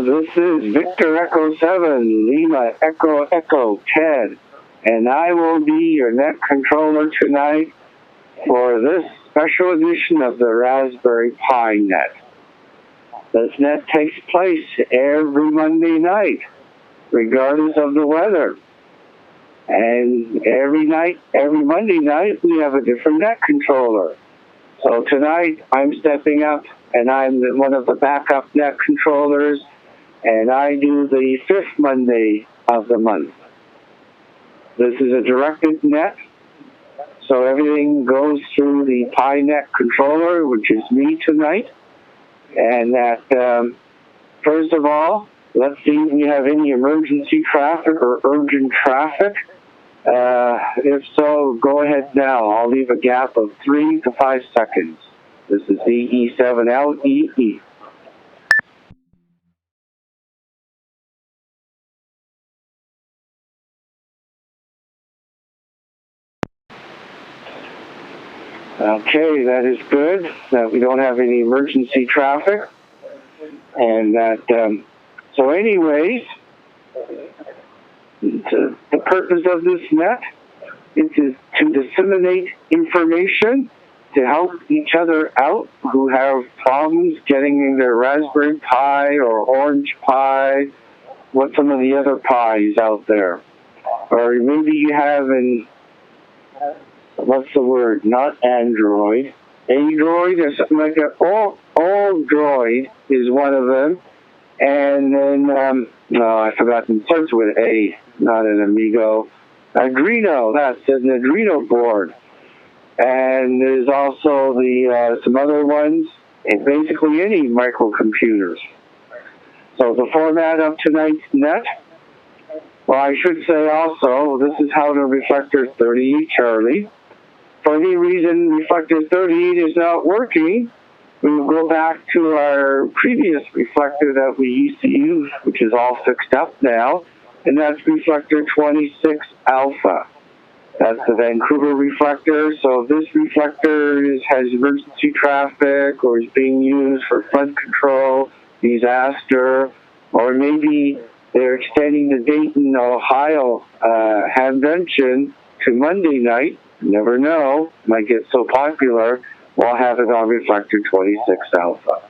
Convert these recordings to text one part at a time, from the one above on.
this is Victor Echo 7, Lima Echo Echo Ted, and I will be your net controller tonight for this special edition of the Raspberry Pi Net. This net takes place every Monday night, regardless of the weather. And every Monday night, we have a different net controller. So tonight, I'm stepping up, and I'm one of the backup net controllers, and I do the 5th Monday of the month. This is a directed net, so everything goes through the Pi Net controller, which is me tonight. And that, first of all, let's see if we have any emergency traffic or urgent traffic. If so, go ahead now. I'll leave a gap of 3 to 5 seconds. This is EE7LEE. Okay, that is good, that we don't have any emergency traffic. And that, so anyways, the purpose of this net is to disseminate information to help each other out who have problems getting their Raspberry Pi or Orange Pi, what some of the other Pis out there. Or maybe you have what's the word? Not Android. Android or something like that. All Droid is one of them. And then, I forgot, it starts with A, not an Amigo. Arduino, that's an Arduino board. And there's also some other ones, and basically any microcomputers. So the format of tonight's net, well, I should say also, this is how the Reflector 38 Charlie. For any reason Reflector 38 is not working, we will go back to our previous reflector that we used to use, which is all fixed up now, and that's Reflector 26 Alpha. That's the Vancouver reflector. So this reflector has emergency traffic or is being used for flood control, disaster, or maybe they're extending the Dayton, Ohio convention to Monday night. You never know, might get so popular, we'll have it on Reflector 26 Alpha.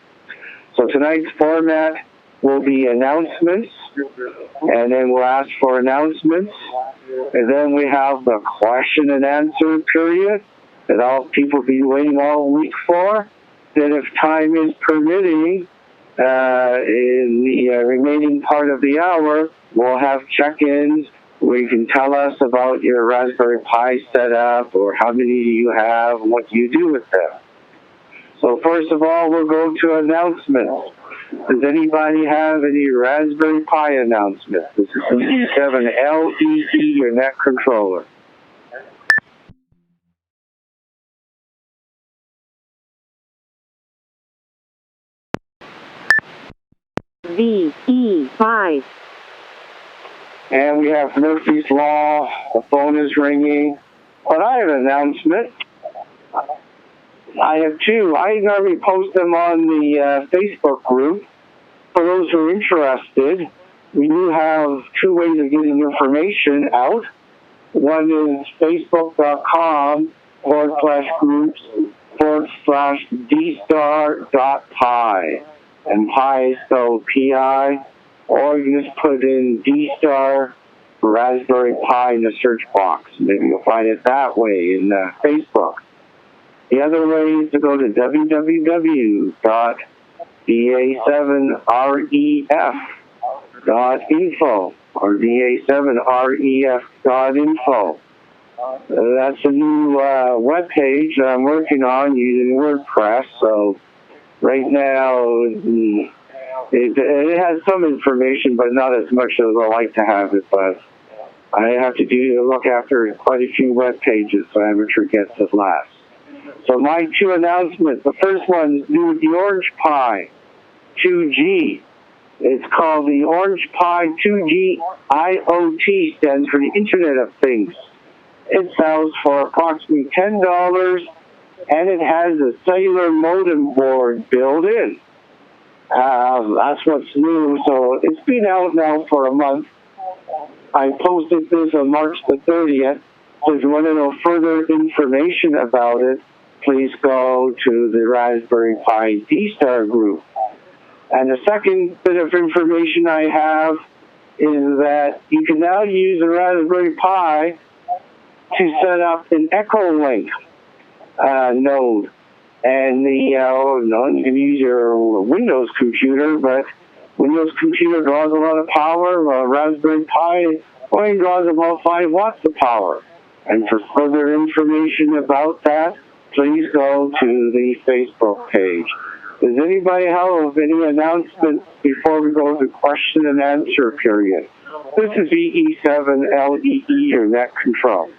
So tonight's format will be announcements, and then we'll ask for announcements, and then we have the question and answer period that all people be waiting all week for. Then if time is permitting, in the remaining part of the hour, we'll have check-ins where you can tell us about your Raspberry Pi setup or how many you have and what you do with them. So first of all, we'll go to announcements. Does anybody have any Raspberry Pi announcements? This is EE7LEE, your net controller. VE5. And we have Murphy's Law. The phone is ringing. But I have an announcement. I have two. I already post them on the Facebook group. For those who are interested, we do have two ways of getting information out. One is facebook.com/groups/dstar.pi. And Pi is spelled P-I. Or you just put in DStar Raspberry Pi in the search box. Maybe you'll find it that way in Facebook. The other way is to go to www.da7ref.info or da7ref.info. That's a new web page that I'm working on using WordPress. So right now it has some information, but not as much as I like to have it. But I have to look after quite a few web pages, so amateur gets it last. So my two announcements. The first one is new with the Orange Pi 2G. It's called the Orange Pi 2G IoT, stands for the Internet of Things. It sells for approximately $10, and it has a cellular modem board built in. That's what's new. So it's been out now for a month. I posted this on March the 30th. So if you want to know further information about it, please go to the Raspberry Pi D-Star group. And the second bit of information I have is that you can now use the Raspberry Pi to set up an Echolink node. And you can use your Windows computer, but Windows computer draws a lot of power. Raspberry Pi only draws about 5 watts of power. And for further information about that, please go to the Facebook page. Does anybody have any announcements before we go to question and answer period? This is VE7LEE, your net control.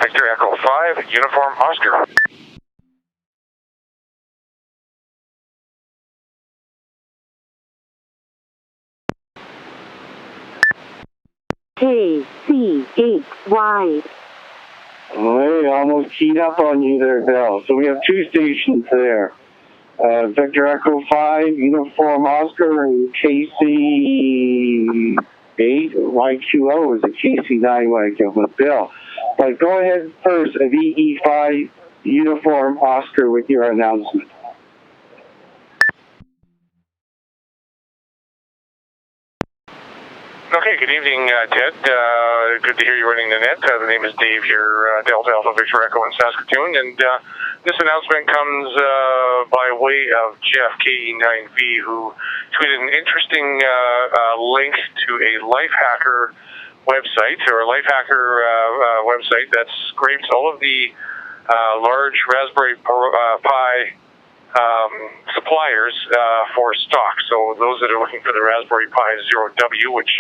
Victor Echo 5, Uniform Oscar. KC8Y. Hey, almost keyed up on you there, Bill. So we have 2 stations there. Victor Echo 5, Uniform Oscar, and KC8 YQO is a KC9 YQO with Bill. But go ahead first, a VE5 Uniform Oscar with your announcement. Okay, good evening, Ted. Good to hear you running the net. The name is Dave here, Delta Alpha Victor Echo in Saskatoon, and this announcement comes by way of Jeff KE9V, who tweeted an interesting link to a Lifehacker website, or a Lifehacker website that scrapes all of the large Raspberry Pi suppliers for stock. So those that are looking for the Raspberry Pi Zero W, which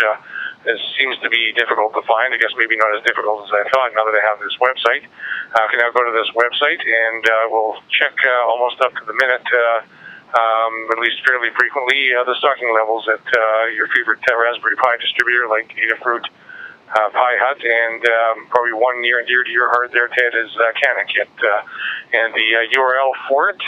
seems to be difficult to find, I guess maybe not as difficult as I thought now that I have this website, can now go to this website and we'll check almost up to the minute, at least fairly frequently, the stocking levels at your favorite Raspberry Pi distributor like Adafruit, Pi Hut, and probably one near and dear to your heart there, Ted, is CanaKit. And the URL for it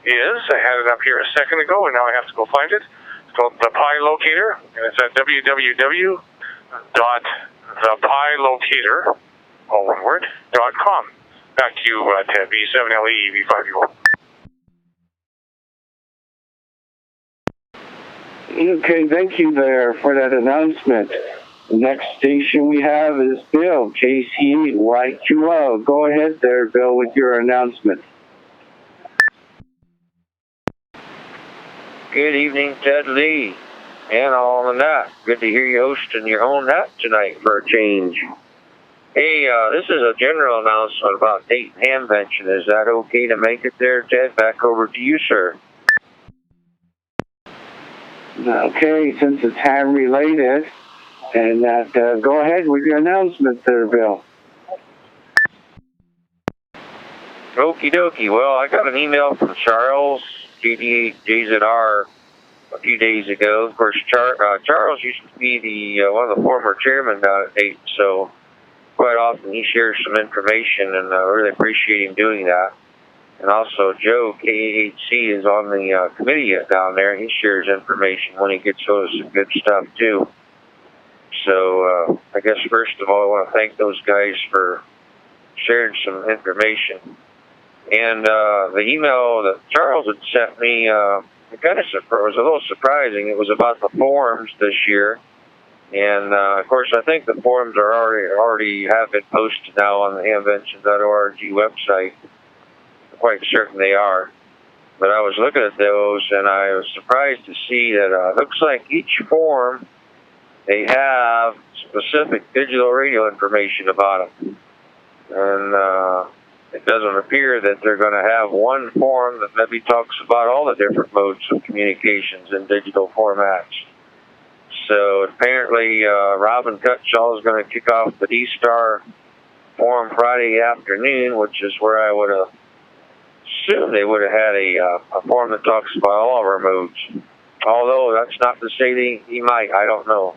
is, I had it up here a second ago, and now I have to go find it. It's called the Pi Locator, and it's at www.thepailocator, all one word, .com. Back to you, Ted, V7LE, V5U. Okay, thank you there for that announcement. The next station we have is Bill, KC8YQO. Go ahead there, Bill, with your announcement. Good evening, Ted Lee, and all on the net. Good to hear you hosting your own net tonight for a change. Hey, this is a general announcement about Dayton Hamvention. Is that okay to make it there, Ted? Back over to you, sir. Okay, since it's ham-related, and that, go ahead with your announcement there, Bill. Okie dokie. Well, I got an email from Charles, GD8JZR, a few days ago. Of course, Charles used to be the one of the former chairmen down at Dayton, so quite often he shares some information, and I really appreciate him doing that. And also, Joe, KAHC, is on the committee down there. He shares information when he gets hold of some good stuff, too. So, I guess, first of all, I want to thank those guys for sharing some information. And the email that Charles had sent me, it kind of was a little surprising. It was about the forums this year. And, of course, I think the forums are already have been posted now on the hamvention.org website. I'm quite certain they are. But I was looking at those, and I was surprised to see that it looks like each forum, they have specific digital radio information about them. And it doesn't appear that they're going to have one forum that maybe talks about all the different modes of communications in digital formats. So apparently Robin Cutshaw is going to kick off the D-Star forum Friday afternoon, which is where I would have assumed they would have had a forum that talks about all of our modes. Although that's not to say he might, I don't know.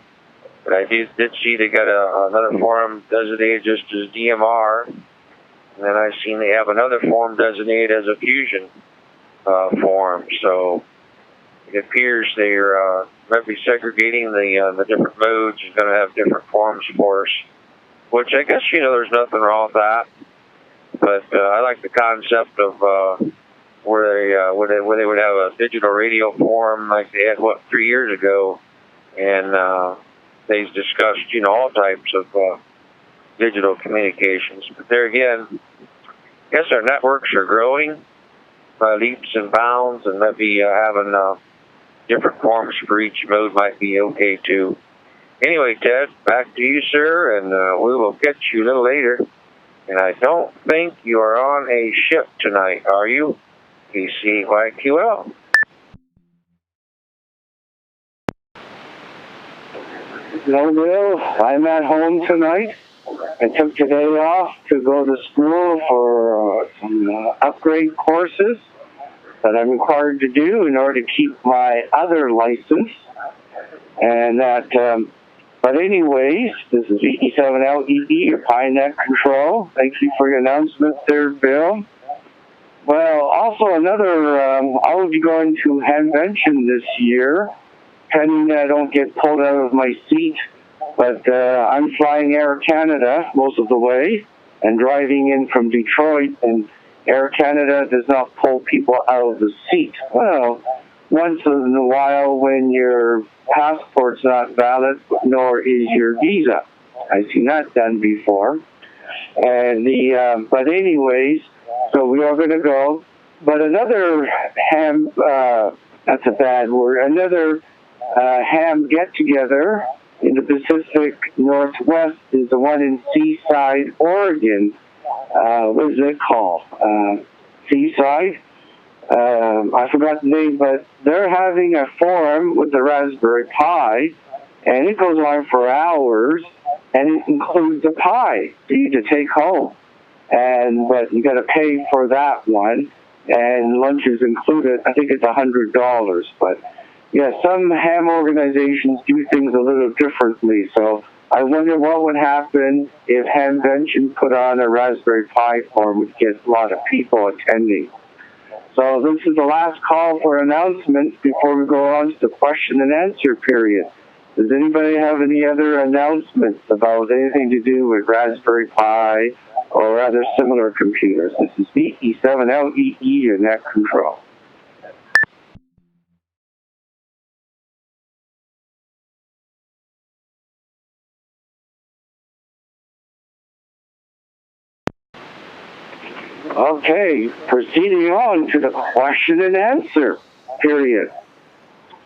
But I did see they got another forum designated just as DMR. And then I've seen they have another form designated as a fusion form. So it appears they're might be segregating the different modes. Is going to have different forms for us. Which I guess, there's nothing wrong with that. But I like the concept of where they would have a digital radio form like they had 3 years ago, and they discussed all types of digital communications. But there again, I guess our networks are growing by leaps and bounds, and maybe having different forms for each mode might be okay too. Anyway, Ted, back to you, sir, and we will catch you a little later. And I don't think you are on a ship tonight, are you? KCYQL. No, Bill. I'm at home tonight. I took today off to go to school for some upgrade courses that I'm required to do in order to keep my other license. And that, but anyways, this is E7LEE, your PiNet Control. Thank you for your announcement there, Bill. Well, also another, I will be going to Hamvention this year, pending that I don't get pulled out of my seat. But I'm flying Air Canada most of the way and driving in from Detroit, and Air Canada does not pull people out of the seat. Well, once in a while when your passport's not valid, nor is your visa. I've seen that done before. And but anyways, so we are going to go. But another that's a bad word, another ham get-together in the Pacific Northwest is the one in Seaside, Oregon. What is it called? Seaside? I forgot the name, but they're having a forum with the Raspberry Pi, and it goes on for hours, and it includes a pie for you to take home. But you got to pay for that one, and lunch is included. I think it's $100, but yeah, some ham organizations do things a little differently. So I wonder what would happen if Hamvention put on a Raspberry Pi forum, which gets a lot of people attending. So this is the last call for announcements before we go on to the question and answer period. Does anybody have any other announcements about anything to do with Raspberry Pi or other similar computers? This is E7LEE, your net control. Okay, proceeding on to the question and answer period.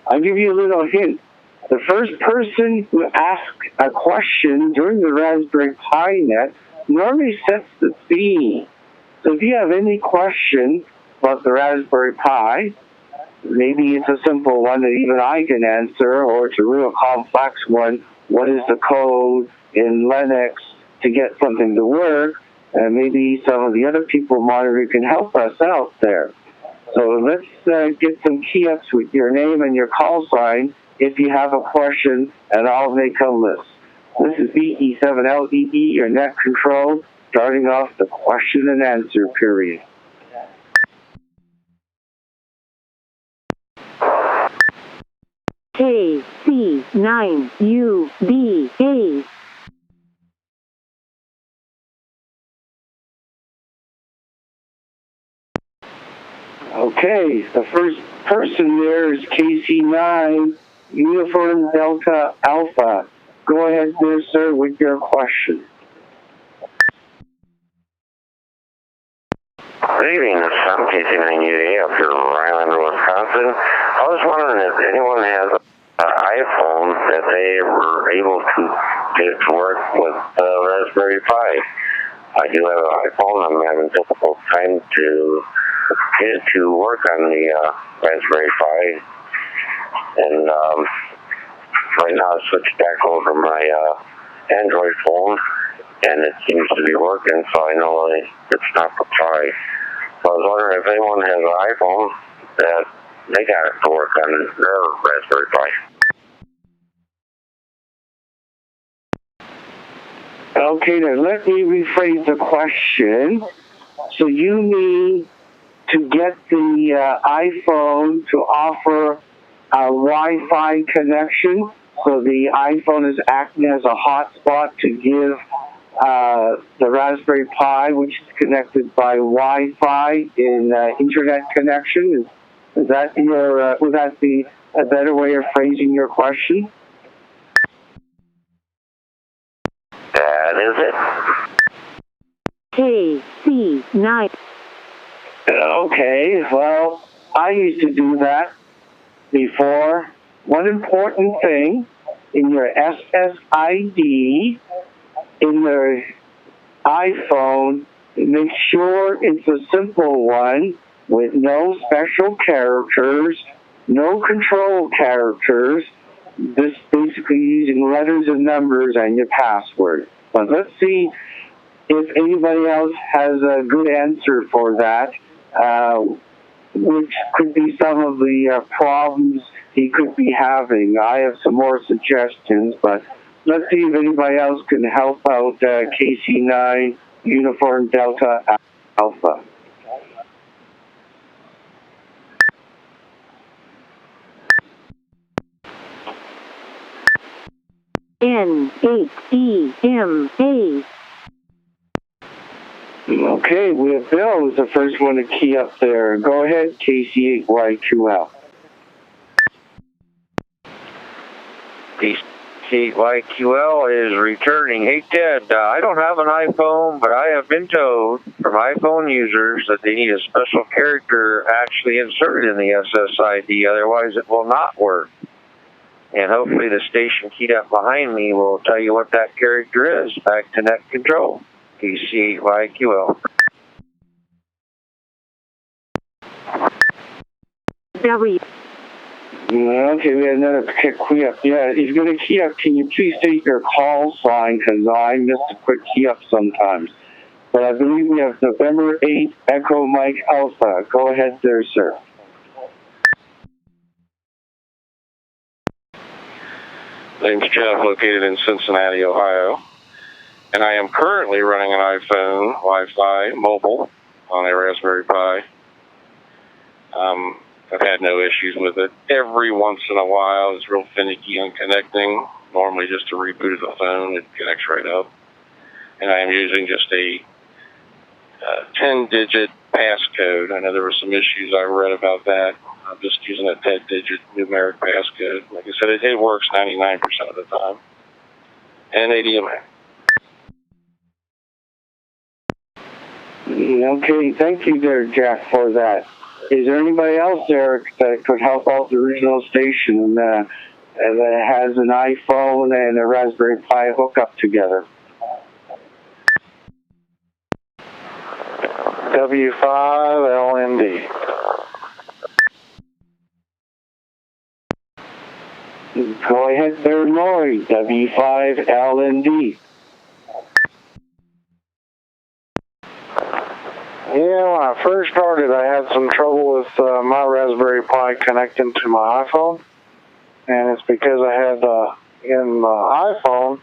I'll give you a little hint. The first person who asks a question during the Raspberry Pi Net normally sets the theme. So if you have any question about the Raspberry Pi, maybe it's a simple one that even I can answer, or it's a real complex one. What is the code in Linux to get something to work? And maybe some of the other people monitoring can help us out there. So let's get some key-ups with your name and your call sign if you have a question, and I'll make a list. This is E7LEE, your net control, starting off the question and answer period. KC9UBA. Okay, the first person there is KC9 Uniform Delta Alpha. Go ahead there, sir, with your question. Good evening, this is KC9UBA up here in Rylander, Wisconsin. I was wondering if anyone has an iPhone that they were able to get to work with Raspberry Pi. I do have an iPhone. I'm having a difficult time to get it to work on the Raspberry Pi. And right now I switched back over my Android phone, and it seems to be working, so I know it's not for Pi. So I was wondering if anyone has an iPhone that they got it to work on their Raspberry Pi. Okay, then let me rephrase the question. So you need to get the iPhone to offer a Wi-Fi connection. So the iPhone is acting as a hotspot to give the Raspberry Pi, which is connected by Wi-Fi in internet connection. Is that your? Would that be a better way of phrasing your question? That is it. KC9. Okay, well, I used to do that before. One important thing in your SSID in the iPhone, make sure it's a simple one with no special characters, no control characters, just basically using letters and numbers and your password. But let's see if anybody else has a good answer for that, which could be some of the problems he could be having. I have some more suggestions, but let's see if anybody else can help out KC9 Uniform Delta Alpha. N8EMA. Okay, we have Bill who's the first one to key up there. Go ahead, KC8YQL. KC8YQL is returning. Hey, Ted, I don't have an iPhone, but I have been told from iPhone users that they need a special character actually inserted in the SSID, otherwise it will not work. And hopefully the station keyed up behind me will tell you what that character is. Back to net control. KC8YQL. W. Okay, we had another key up. Yeah, if you're going to key up, can you please state your call sign, because I miss a quick key up sometimes. But I believe we have November 8 Echo Mike Alpha. Go ahead there, sir. Name's Jeff, located in Cincinnati, Ohio. And I am currently running an iPhone Wi-Fi mobile on a Raspberry Pi. I've had no issues with it. Every once in a while, it's real finicky on connecting. Normally, just to reboot the phone, it connects right up. And I am using just a 10-digit passcode. I know there were some issues I read about that. I'm just using a 10-digit numeric passcode. Like I said, it works 99% of the time. And ADMA. Okay, thank you there, Jack, for that. Is there anybody else there that could help out the regional station that has an iPhone and a Raspberry Pi hookup together? W5LND. Go ahead there, Lloyd. W5LND. Yeah, when I first started, I had some trouble with my Raspberry Pi connecting to my iPhone. And it's because I had in the iPhone,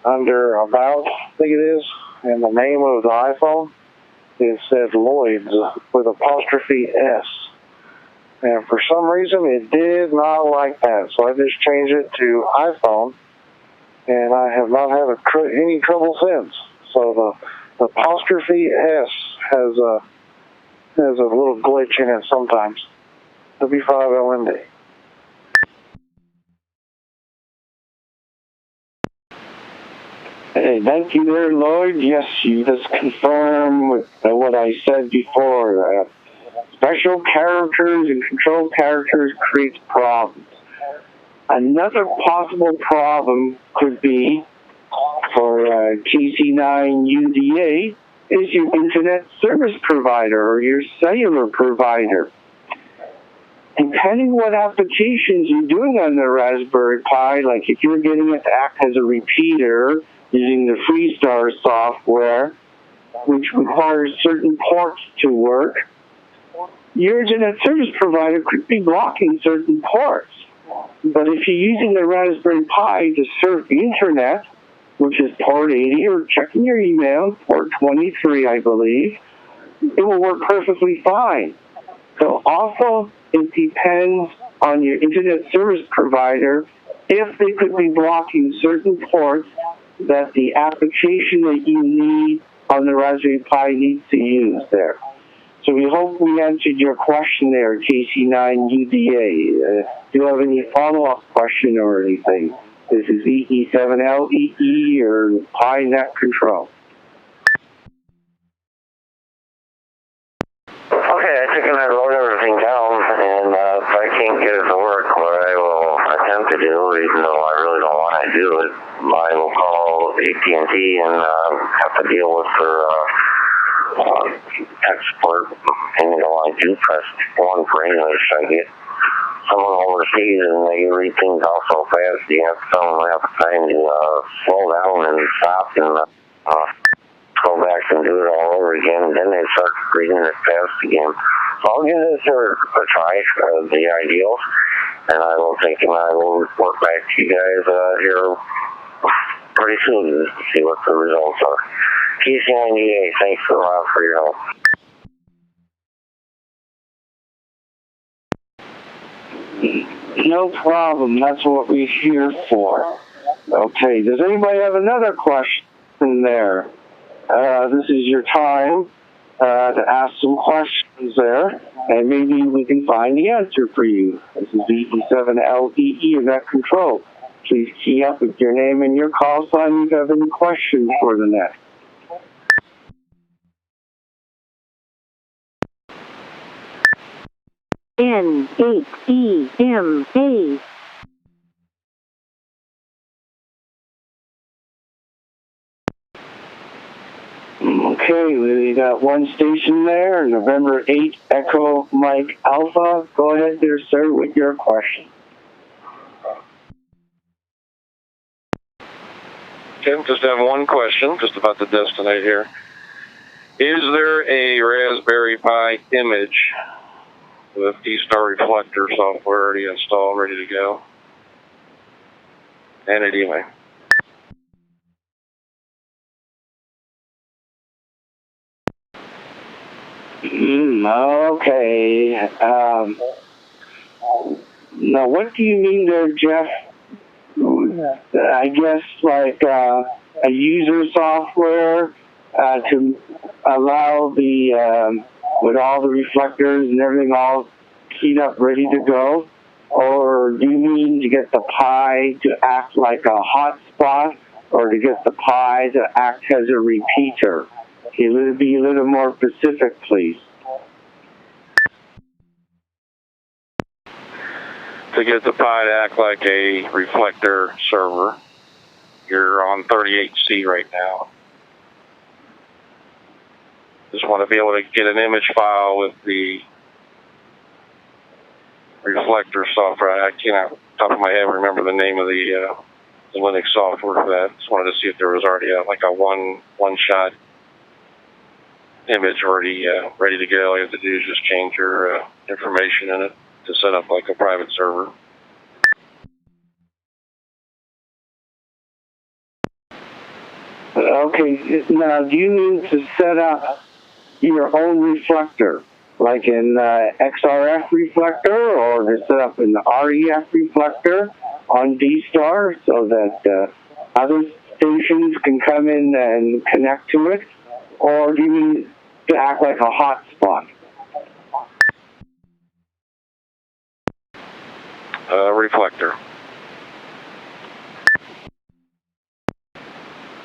under About, I think it is, and the name of the iPhone, it said Lloyd's with apostrophe S. And for some reason, it did not like that. So I just changed it to iPhone, and I have not had any trouble since. So the apostrophe S has a little glitch in it sometimes. W5LND. Hey, thank you there, Lloyd. Yes, you just confirmed what I said before. Special characters and control characters create problems. Another possible problem could be for KC9 UDA is your internet service provider or your cellular provider. Depending what applications you're doing on the Raspberry Pi, like if you're getting it to act as a repeater using the Freestar software, which requires certain ports to work, your internet service provider could be blocking certain ports. But if you're using the Raspberry Pi to surf the internet, which is port 80, or checking your email, port 23, I believe, it will work perfectly fine. So also, it depends on your internet service provider if they could be blocking certain ports that the application that you need on the Raspberry Pi needs to use there. So we hope we answered your question there, KC9UDA. Do you have any follow-up question or anything? This is EE7LEE or Pi Net Control. Okay, I think I wrote everything down, and if I can't get it to work, what I will attempt to do, even though I really don't want to do it, I will call AT&T and have to deal with their export. And I do press 1 for English. I get someone overseas, and they read things out so fast, you have to have time to slow down and stop and go back and do it all over again, and then they start reading it fast again. So I'll give this a try, the ideals, and I will think, and I will report back to you guys here pretty soon to see what the results are. KC9UDA, thanks a lot for your help. No problem. That's what we're here for. Okay, does anybody have another question there? This is your time to ask some questions there, and maybe we can find the answer for you. This is EE7LEE Net Control. Please key up with your name and your call sign if you have any questions for the net. N-H-E-M-A. Okay, we got one station there, November 8 Echo Mike Alpha. Go ahead there, sir, with your question. Tim, just have one question, just about the Destinate here. Is there a Raspberry Pi image with D-Star Reflector software already installed, ready to go? And an email. Okay. Now, what do you mean there, Jeff? I guess like a user software to allow the with all the reflectors and everything all keyed up, ready to go? Or do you mean to get the Pi to act like a hotspot, or to get the Pi to act as a repeater? Can you be a little more specific, please? To get the Pi to act like a reflector server, you're on 38C right now. Just want to be able to get an image file with the reflector software. I can't, off the top of my head, remember the name of the Linux software for that. Just wanted to see if there was already like a one-shot image already ready to go. All you have to do is just change your information in it to set up like a private server. Okay, now do you mean to set up your own reflector, like an XRF reflector, or to set up an REF reflector on D-Star so that other stations can come in and connect to it? Or do you mean to act like a hotspot? Reflector.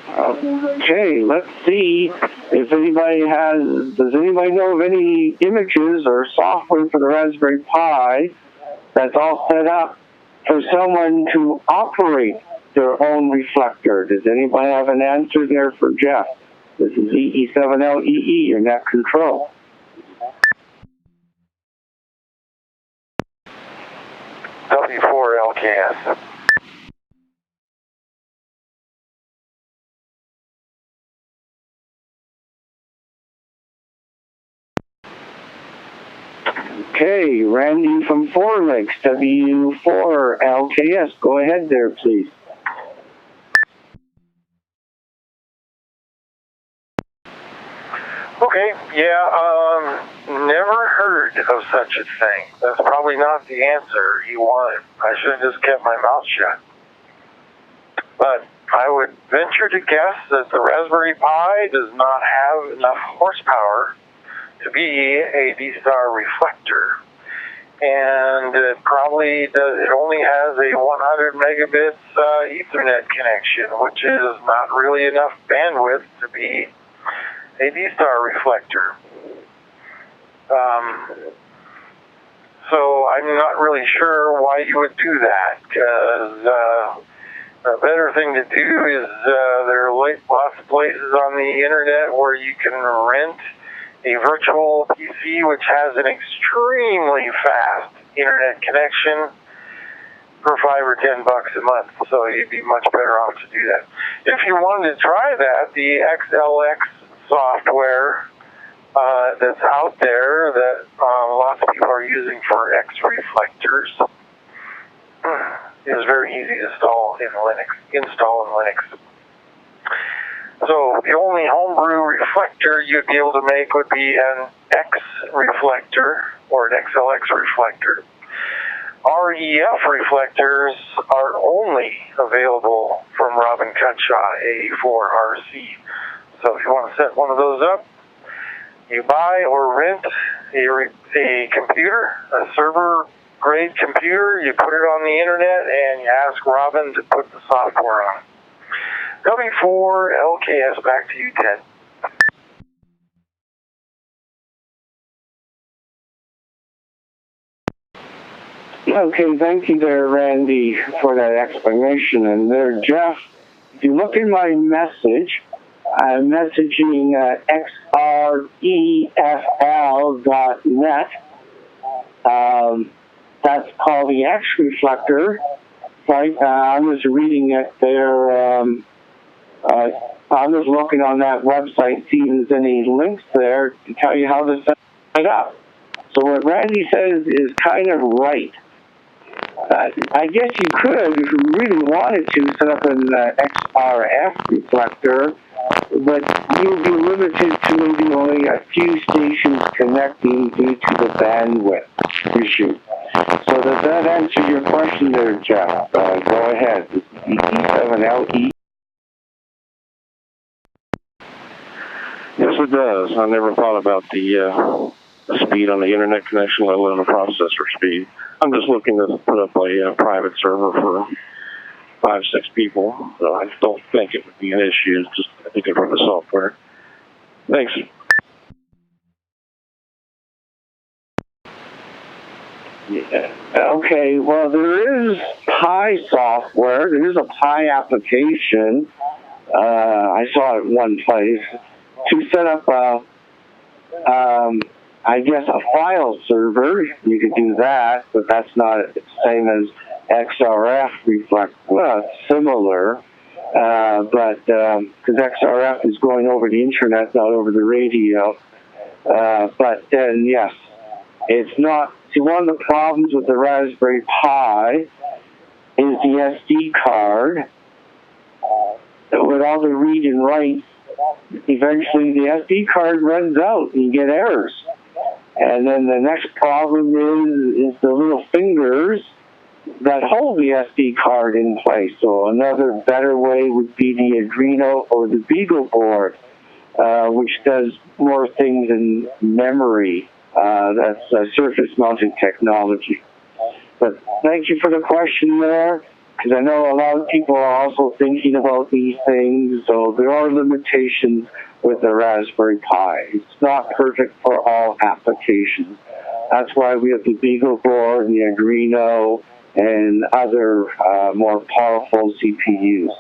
Okay, let's see if anybody does anybody know of any images or software for the Raspberry Pi that's all set up for someone to operate their own reflector? Does anybody have an answer there for Jeff? This is EE7LEE, your net control. W4LKS. Okay, Randy from Four Lakes, W4LKS. Go ahead there, please. Okay, Okay, yeah, never heard of such a thing. That's probably not the answer he wanted. I should have just kept my mouth shut. But I would venture to guess that the Raspberry Pi does not have enough horsepower to be a D-Star reflector. And it probably does, it only has a 100 megabits Ethernet connection, which is not really enough bandwidth to be a D-Star reflector. So I'm not really sure why you would do that, because a better thing to do is there are lots of places on the internet where you can rent a virtual PC which has an extremely fast internet connection for $5 or $10 a month. So you'd be much better off to do that. If you wanted to try that, the XLX software that's out there that lots of people are using for X reflectors is very easy to install in Linux. So the only homebrew reflector you'd be able to make would be an X reflector or an XLX reflector. REF reflectors are only available from Robin Cutshaw A4RC. So if you want to set one of those up, you buy or rent a computer, a server-grade computer, you put it on the internet, and you ask Robin to put the software on. W4LKS, back to you, Ted. Okay, thank you there, Randy, for that explanation. And there, Jeff, if you look in my message, I'm messaging xrefl.net. That's called the X Reflector. Right? I'm just reading it there. I'm just looking on that website, see if there's any links there to tell you how to set it up. So what Randy says is kind of right. I guess you could, if you really wanted to, set up an XRF reflector, but you'll be limited to maybe only a few stations connecting due to the bandwidth issue. So does that answer your question there, Jeff? Go ahead. E7LE. Yes, it does. I never thought about the speed on the internet connection, let alone the processor speed. I'm just looking to put up a private server for 5-6 people, so I don't think it would be an issue. It's just I think for the software. Thanks. Yeah. Okay, well, there is Pi software. There is a Pi application. I saw it one place to set up I guess a file server. You could do that, but that's not the same as XRF reflect. Well, it's similar, but because XRF is going over the internet, not over the radio. But then, yes, it's not. See, one of the problems with the Raspberry Pi is the SD card. With all the read and write, eventually the SD card runs out and you get errors. And then the next problem is the little fingers that hold the SD card in place. So another better way would be the Adreno or the BeagleBoard, which does more things in memory. That's surface-mounted technology. But thank you for the question there, because I know a lot of people are also thinking about these things, so there are limitations with the Raspberry Pi. It's not perfect for all applications. That's why we have the BeagleBoard and the Adreno and other more powerful CPUs.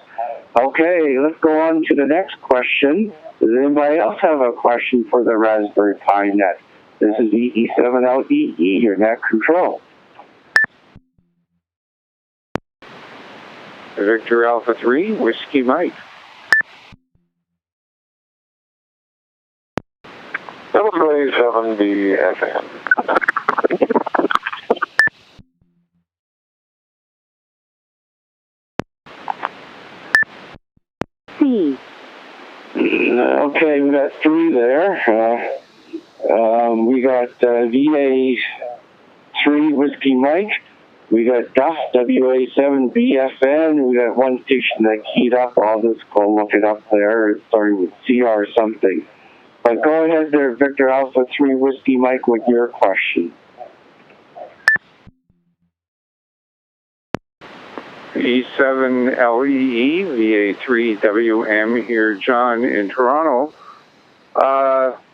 Okay, let's go on to the next question. Does anybody else have a question for the Raspberry Pi Net? This is E7LEE, your net control. Victor Alpha 3, Whiskey Mike. W7BFN. C. Okay, we got 3 there. We got VA3 Whiskey Mike. We got Duff, WA7BFN. We got one station that keyed up. I'll just go look it up there. It's starting with CR something. But go ahead there, Victor Alpha 3 Whiskey Mike, with your question. E7LEE, VA3WM here, John in Toronto.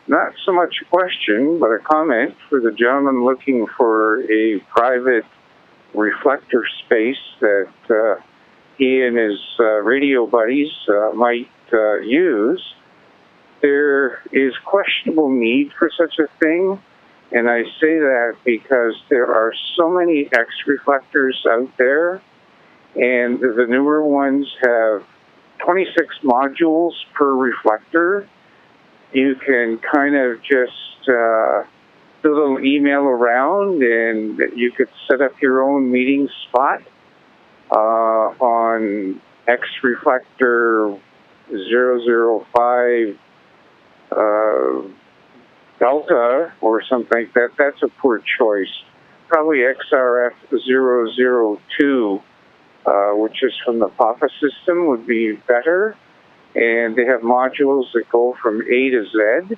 Not so much a question, but a comment for the gentleman looking for a private reflector space that he and his radio buddies might use. There is questionable need for such a thing, and I say that because there are so many X reflectors out there, and the newer ones have 26 modules per reflector. You can kind of just do a little email around, and you could set up your own meeting spot on X Reflector 005 Delta or something like that. That's a poor choice. Probably XRF 002, which is from the PAPA system, would be better. And they have modules that go from A to Z.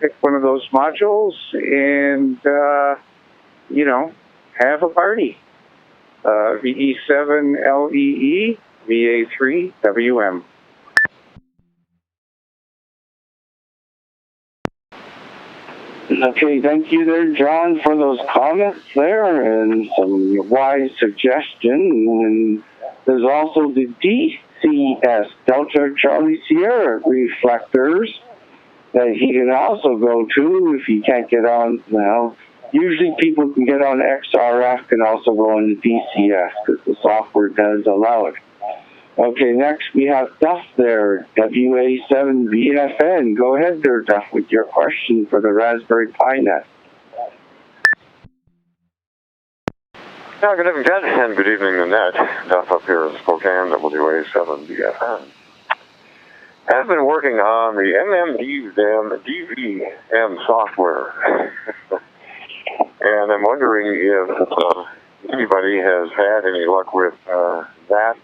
Pick one of those modules and, have a party. VE7LEE, VA3WM. Okay, thank you there, John, for those comments there and some wise suggestions. And there's also the DCS, Delta Charlie Sierra reflectors, that he can also go to if he can't get on now. Usually people can get on XRF and also go on the DCS because the software does allow it. Okay, next we have Duff there, WA7VFN. Go ahead there, Duff, with your question for the Raspberry Pi Net. Yeah, good evening, Ted, and good evening, Annette. Duff up here in Spokane, WA7BFN. I've been working on the DVM software, and I'm wondering if anybody has had any luck with that,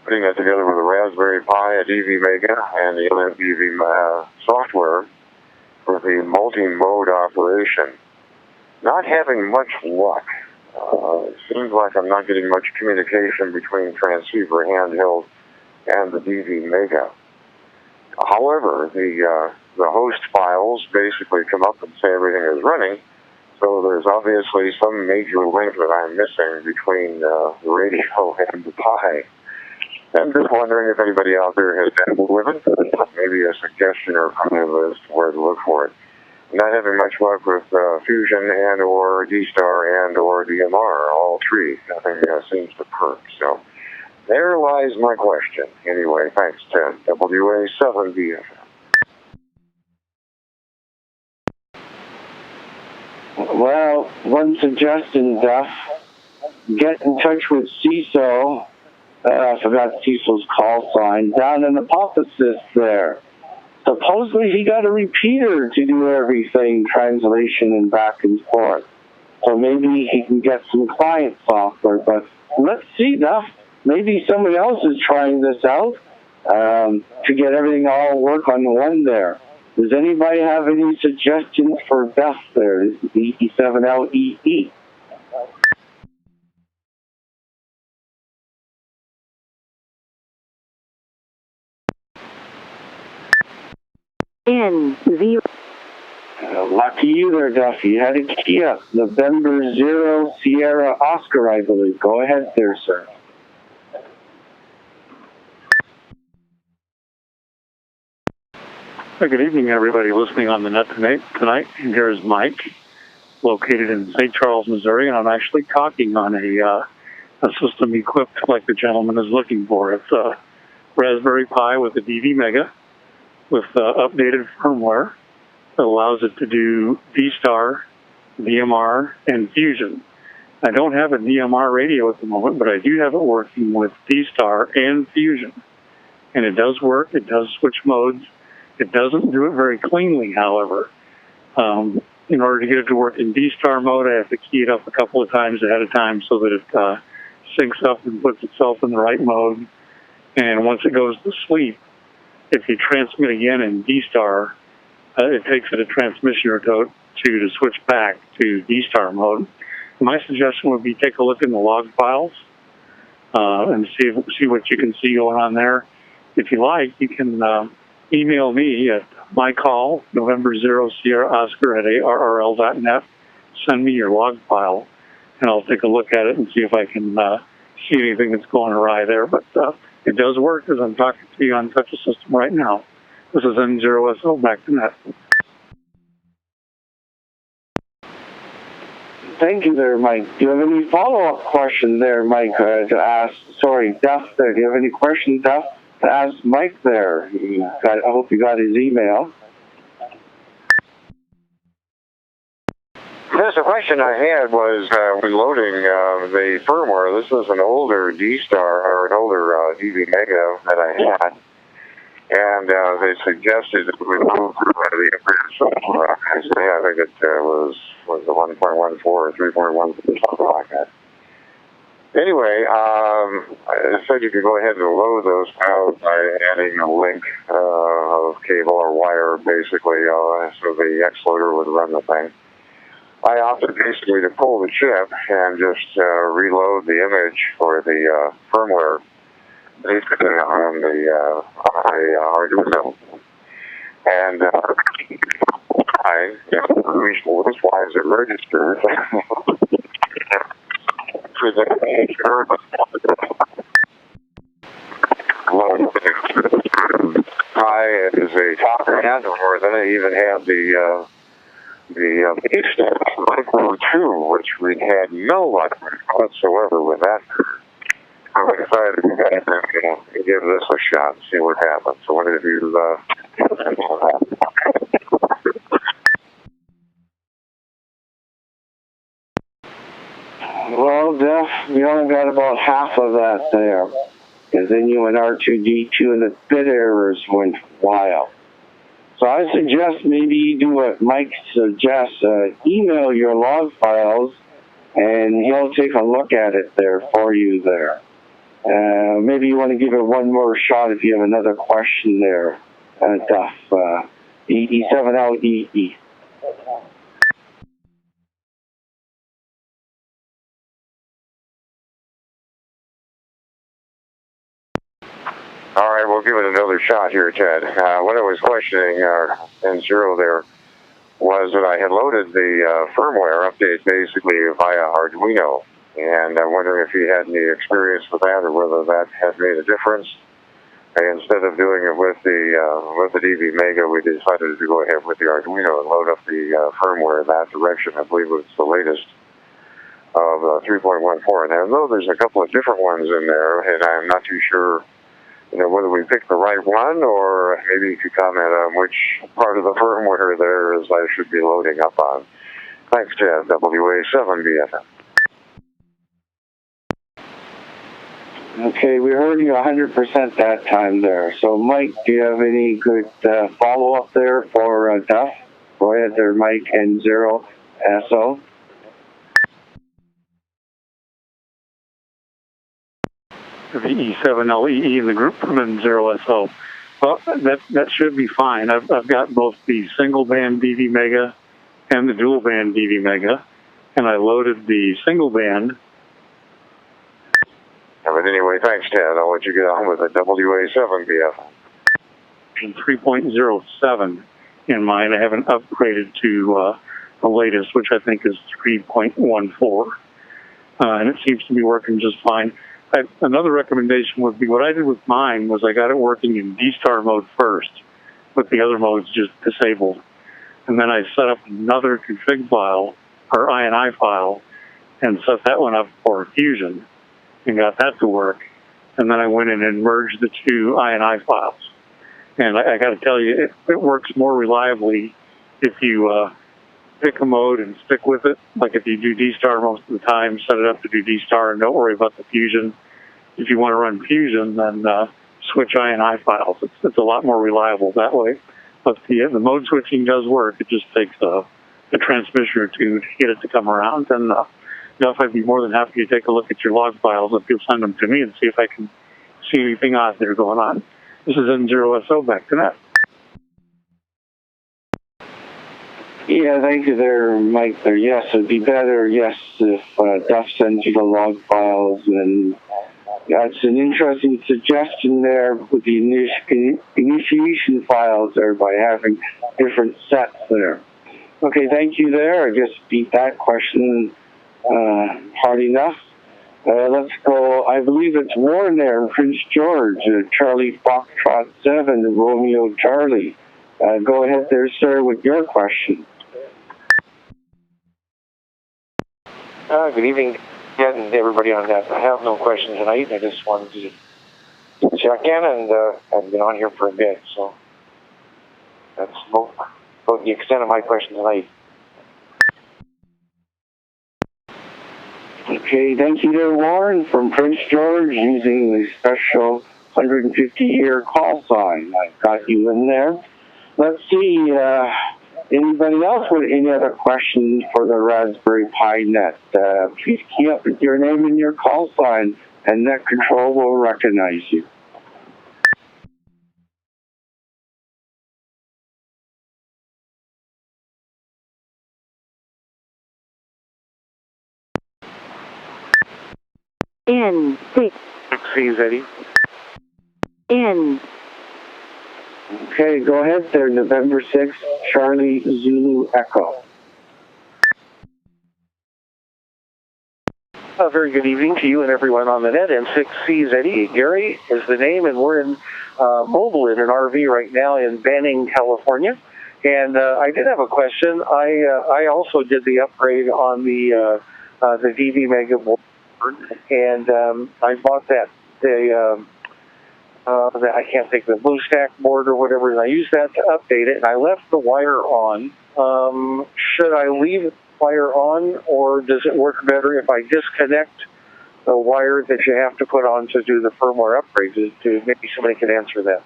putting that together with a Raspberry Pi, a DV Mega, and the LMDV software for the multi-mode operation. Not having much luck. It seems like I'm not getting much communication between transceiver handheld and the DV Mega. However, the host files basically come up and say everything is running, so there's obviously some major link that I'm missing between the radio and the Pi. I'm just wondering if anybody out there has dabbled with it, maybe a suggestion or comment as to where to look for it. Not having much luck with Fusion and or D-Star and or DMR, all three. Nothing seems to perk. So there lies my question. Anyway, thanks, Ted. WA7BFN. Well, one suggestion, Duff. Get in touch with CISO. I forgot CISO's call sign. Down in the offices there. Supposedly he got a repeater to do everything, translation and back and forth. So maybe he can get some client software. But let's see, Duff. Maybe somebody else is trying this out to get everything all work on one there. Does anybody have any suggestions for Duff there? This is the E7LEE. N0. Lucky you there, Duff. You had a key up. November 0 Sierra Oscar, I believe. Go ahead there, sir. Good evening, everybody listening on the net tonight. And here's Mike, located in St. Charles, Missouri, and I'm actually talking on a system equipped like the gentleman is looking for. It's a Raspberry Pi with a DV Mega with updated firmware that allows it to do D-Star, DMR, and Fusion. I don't have a DMR radio at the moment, but I do have it working with D-Star and Fusion. and it does work. It does switch modes. It doesn't do it very cleanly, however. In order to get it to work in D-Star mode, I have to key it up a couple of times ahead of time so that it syncs up and puts itself in the right mode. And once it goes to sleep, if you transmit again in D-Star, it takes it a transmission or two to switch back to D-Star mode. My suggestion would be take a look in the log files and see what you can see going on there. If you like, you can email me at mycall, November 0 Sierra Oscar at ARRL.net. Send me your log file, and I'll take a look at it and see if I can see anything that's going awry there. But it does work as I'm talking to you on such a system right now. This is N0SO, back to net. Thank you there, Mike. Do you have any follow-up question there, Mike, to ask? Sorry, Duff there. Do you have any questions, Duff, to ask Mike there? I hope you got his email. Yes, the question I had was when loading the firmware. This was an older D-Star or an older DV Mega that I had. And they suggested that we move through the embedded software. I think it was the 1.14 or 3.1, something like that. Anyway, it said you could go ahead and load those out by adding a link of cable or wire, basically, so the X-Loader would run the thing. I opted basically to pull the chip and just reload the image for the firmware, basically on the Arduino. And I reached why is it registered? I is a talker and more than I even have the Micro 2, which we had no luck whatsoever with that. I'm excited to give this a shot and see what happens. So what if you Well, Jeff, we only got about half of that there. Because then you went R2D2 and the bit errors went wild. So I suggest maybe you do what Mike suggests. Email your log files, and he'll take a look at it there for you there. Maybe you want to give it one more shot if you have another question there, Duff. E7LEE. All right, we'll give it another shot here, Ted. What I was questioning N0 there was that I had loaded the firmware update basically via Arduino, and I'm wondering if you had any experience with that or whether that had made a difference. Instead of doing it with the DV Mega, we decided to go ahead with the Arduino and load up the firmware in that direction. I believe it's the latest of 3.14. And I know there's a couple of different ones in there, and I'm not too sure whether we picked the right one, or maybe you could comment on which part of the firmware there is I should be loading up on. Thanks, Ted. WA7BFM. Okay, we heard you 100% that time there. So, Mike, do you have any good follow-up there for Duff? Go ahead there, Mike, N0SO. The E7LEE in the group from N0SO. Well, that should be fine. I've got both the single band DV Mega and the dual band DV Mega, and I loaded the single band. But anyway, thanks, Ted. I'll let you get on with it. WA7BF. 3.07 in mine. I haven't upgraded to the latest, which I think is 3.14, and it seems to be working just fine. Another recommendation would be what I did with mine was I got it working in D-Star mode first, with the other modes just disabled. And then I set up another config file, or INI file, and set that one up for Fusion, and got that to work. And then I went in and merged the two INI files. And I got to tell you, it works more reliably if you pick a mode and stick with it. Like if you do D-Star most of the time, set it up to do D-Star and don't worry about the Fusion. If you want to run Fusion, then switch INI files. It's a lot more reliable that way. But the mode switching does work. It just takes a transmission or two to get it to come around. And Jeff, I'd be more than happy to take a look at your log files if you'll send them to me and see if I can see anything odd there going on. This is N0SO, back to net. Yeah, thank you there, Mike. There, yes, it'd be better, yes, if Duff sends you the log files. And that's an interesting suggestion there with the initiation files there by having different sets there. Okay, thank you there. I just beat that question hard enough. Let's go. I believe it's Warren there, Prince George, Charlie Foxtrot 7, Romeo Charlie. Go ahead there, sir, with your question. Good evening, and everybody on that. I have no questions tonight. I just wanted to check in, and I've been on here for a bit, so that's about the extent of my question tonight. Okay, thank you there, Warren, from Prince George, using the special 150-year call sign. I've got you in there. Let's see, anybody else with any other questions for the Raspberry Pi Net? Please key up with your name and your call sign, and Net Control will recognize you. N6. Eddie. N. Okay, go ahead there, November 6th, Charlie Zulu Echo. A very good evening to you and everyone on the net. N6CZE. Gary is the name, and we're in mobile in an RV right now in Banning, California. And I did have a question. I also did the upgrade on the DV Mega board, and I bought I can't think of the BlueStack board or whatever, and I used that to update it, and I left the wire on. Should I leave the wire on, or does it work better if I disconnect the wire that you have to put on to do the firmware upgrade? Maybe somebody can answer that.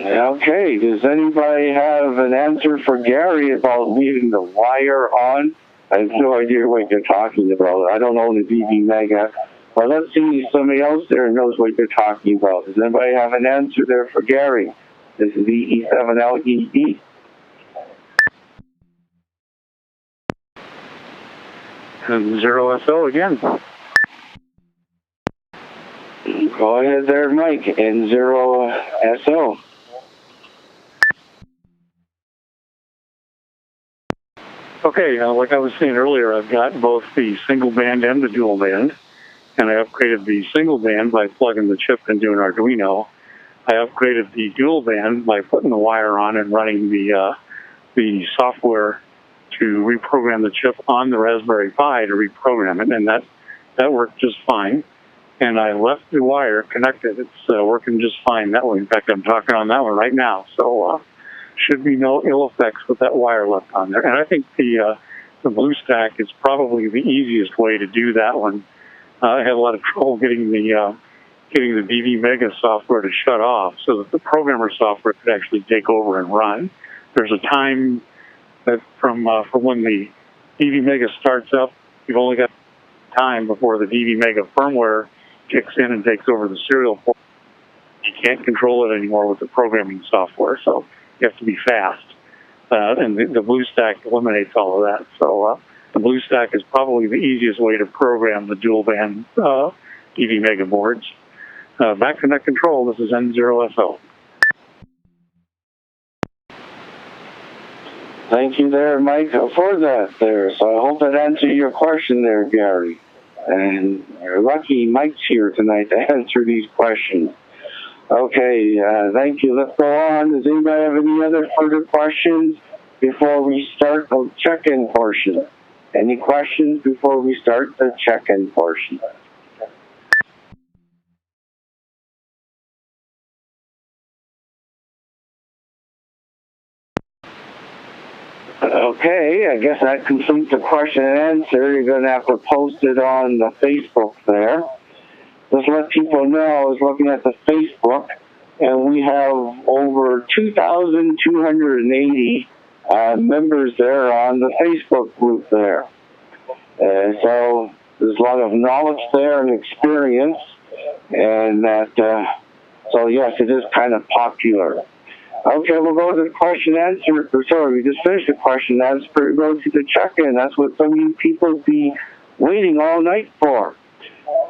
Okay, does anybody have an answer for Gary about leaving the wire on? I have no idea what you're talking about. I don't own a DV Mega. But let's see if somebody else there knows what you're talking about. Does anybody have an answer there for Gary? This is the E7LEE. N0SO again. Go ahead there, Mike. N0SO. Okay, like I was saying earlier, I've got both the single band and the dual band, and I upgraded the single band by plugging the chip into an Arduino. I upgraded the dual band by putting the wire on and running the software to reprogram the chip on the Raspberry Pi to reprogram it, and that worked just fine. And I left the wire connected. It's working just fine that way. In fact, I'm talking on that one right now, so should be no ill effects with that wire left on there. And I think the BlueStack is probably the easiest way to do that one. I had a lot of trouble getting the DV Mega software to shut off so that the programmer software could actually take over and run. There's a time that from when the DV Mega starts up, you've only got time before the DV Mega firmware kicks in and takes over the serial port. You can't control it anymore with the programming software, so you have to be fast. And the BlueStack eliminates all of that. So the BlueStack is probably the easiest way to program the dual band DV Mega boards. Back to Net Control, this is N0SO. Thank you there, Mike, for that there. So I hope that answered your question there, Gary. And you're lucky Mike's here tonight to answer these questions. Okay, thank you. Let's go on. Does anybody have any other further questions before we start the check-in portion? Any questions before we start the check-in portion? Okay, I guess that completes the question and answer. You're going to have to post it on the Facebook there. just let people know, I was looking at the Facebook, and we have over 2,280 members there on the Facebook group there. So there's a lot of knowledge there and experience, and that, so yes, it is kind of popular. Okay, we'll go to the question and answer. Sorry, we just finished the question and answer. Go to the check-in. That's what some of you people be waiting all night for.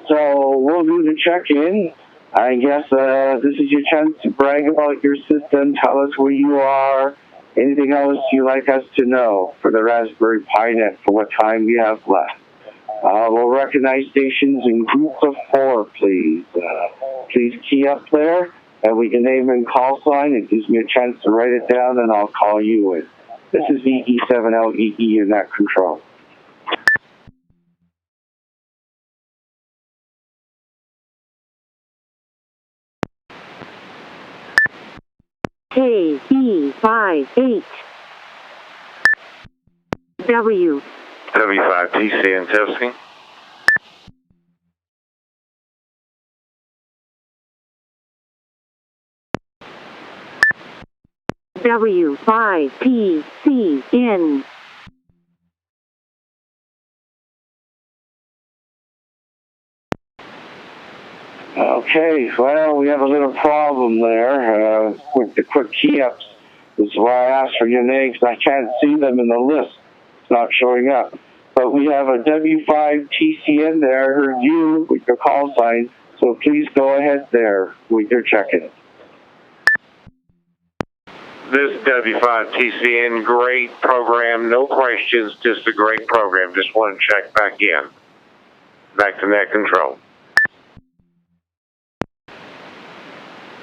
So we'll do the check-in. I guess this is your chance to brag about your system, tell us where you are, anything else you'd like us to know for the Raspberry Pi Net for what time we have left. We'll recognize stations in groups of 4, please. Please key up there, and we can name and call sign. It gives me a chance to write it down, and I'll call you in. This is VE7LEE in that control. KE58 W W5TCN testing. W5TCN Okay, well, we have a little problem there with the quick key-ups. This is why I asked for your names. I can't see them in the list. It's not showing up. But we have a W5TCN there. I heard you with your call sign, so please go ahead there with your check-in. This W5TCN, great program, no questions, just a great program. Just want to check back in. Back to net control.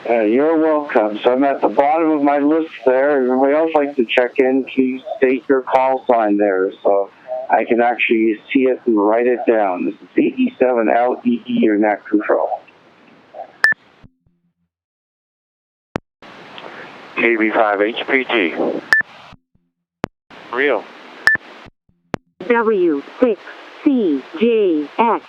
You're welcome. So I'm at the bottom of my list there. Everybody else like to check in, please state your call sign there so I can actually see it and write it down. This is VE7LEE, your net control. KB5HPT. Real. W6CJX